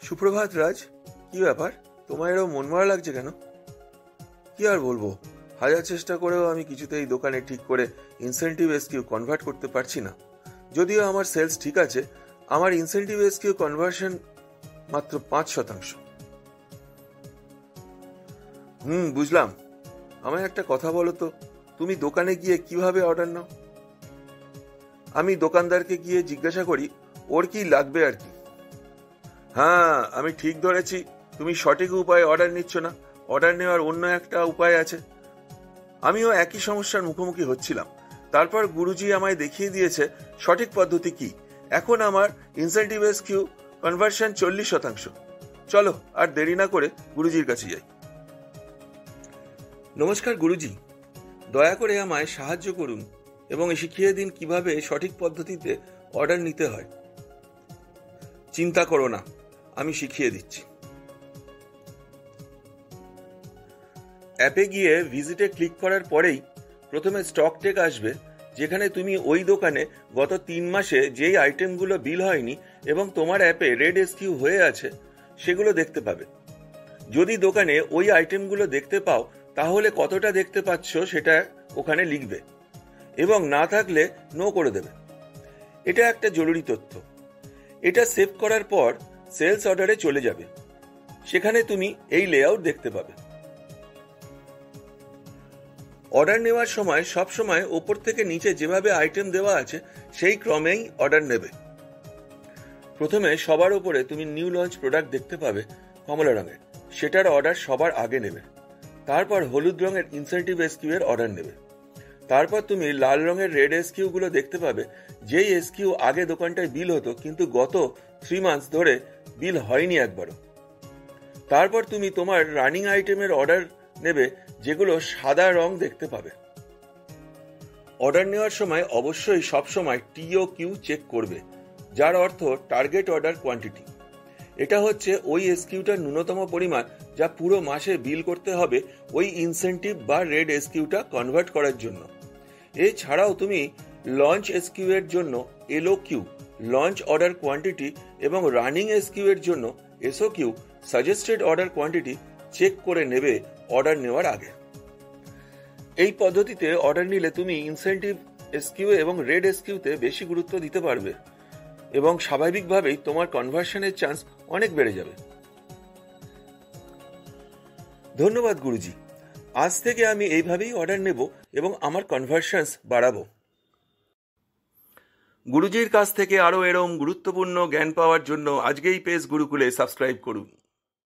সুপ্রভাত রাজ, কি ব্যাপার? তোমার এরকম মন মরা লাগছে কেন? কি আর বলবো, হাজার চেষ্টা করেও আমি কিছুতেই দোকানে ঠিক করে ইনসেন্টিভ এসকিউ কনভার্ট করতে পারছি না। যদিও আমার সেলস ঠিক আছে, আমার ইনসেন্টিভ এসকিউ কনভার্সন মাত্র 5%। বুঝলাম। আমায় একটা কথা বলো তো, তুমি দোকানে গিয়ে কিভাবে অর্ডার নাও? আমি দোকানদারকে গিয়ে জিজ্ঞাসা করি ওর কি লাগবে আর কি। হ্যাঁ, আমি ঠিক ধরেছি, তুমি সঠিক উপায়ে অর্ডার নিচ্ছ না। অর্ডার নেওয়ার অন্য একটা উপায় আছে। আমিও একই সমস্যার মুখোমুখি হচ্ছিলাম। তারপর গুরুজি আমায় দেখিয়ে দিয়েছে সঠিক পদ্ধতি কি। এখন আমার ইনসেন্টিভ এসকিউ কনভার্সন 40%। চলো আর দেরি না করে গুরুজির কাছে যাই। নমস্কার গুরুজি, দয়া করে আমায় সাহায্য করুন এবং শিখিয়ে দিন কিভাবে সঠিক পদ্ধতিতে অর্ডার নিতে হয়। চিন্তা করো না, আমি শিখিয়ে দিচ্ছি। অ্যাপে গিয়ে ভিজিটে ক্লিক করার পরেই প্রথমে স্টক টেক আসবে, যেখানে তুমি ওই দোকানে গত 3 মাসে যেই আইটেমগুলো বিল হয়নি এবং তোমার অ্যাপে রেড এসকিউ হয়ে আছে সেগুলো দেখতে পাবে। যদি দোকানে ওই আইটেমগুলো দেখতে পাও তাহলে কতটা দেখতে পাচ্ছ সেটা ওখানে লিখবে এবং না থাকলে নো করে দেবে। এটা একটা জরুরি তথ্য। এটা সেভ করার পর সেলস অর্ডারে চলে যাবে। সেখানে তুমি এই লেআউট দেখতে পাবে। অর্ডার নেওয়ার সময় সব সময় ওপর থেকে নিচে যেভাবে আইটেম দেওয়া আছে সেই ক্রমেই অর্ডার নেবে। প্রথমে সবার উপরে তুমি নিউ লঞ্চ প্রোডাক্ট দেখতে পাবে কমলা রঙের, সেটার অর্ডার সবার আগে নেবে। তারপর হলুদ রঙের ইনসেন্টিভ এসকিউ এর অর্ডার নেবে। তারপর তুমি লাল রঙের রেড এসকিউ গুলো দেখতে পাবে, যেই এসকিউ আগে দোকানটায় বিল হতো কিন্তু গত 3 মান্থস ধরে বিল হয়নি একবারও। তারপর তুমি তোমার রানিং আইটেমের অর্ডার নেবে, যেগুলো সাদা রং দেখতে পাবে। অর্ডার নেওয়ার সময় অবশ্যই সবসময় টিওকিউ চেক করবে, যার অর্থ টার্গেট অর্ডার কোয়ান্টিটি। এটা হচ্ছে ওই এসকিউটার ন্যূনতম পরিমাণ যা পুরো মাসে বিল করতে হবে ওই ইনসেন্টিভ বা রেড এসকিউটা কনভার্ট করার জন্য। এছাড়াও তুমি লঞ্চ এসকিউ এর জন্য এলওকিউ, লঞ্চ অর্ডার কোয়ান্টিটি, এবং রানিং এসকিউ এর জন্য এসওকিউ, সাজেস্টেড অর্ডার কোয়ান্টিটি চেক করে নেবে অর্ডার নেওয়ার আগে। এই পদ্ধতিতে অর্ডার নিলে তুমি ইনসেন্টিভ এসকিউ এবং রেড এসকিউতে বেশি গুরুত্ব দিতে পারবে এবং স্বাভাবিকভাবেই তোমার কনভার্সনের চান্স অনেক বেড়ে যাবে। ধন্যবাদ গুরুজি, আজ থেকে আমি এইভাবেই অর্ডার নেব এবং আমার কনভার্সনস বাড়াবো। গুরুজির কাছ থেকে আরো এরকম গুরুত্বপূর্ণ জ্ঞান পাওয়ার জন্য আজকেই পেজ গুরুকুলে সাবস্ক্রাইব করুন।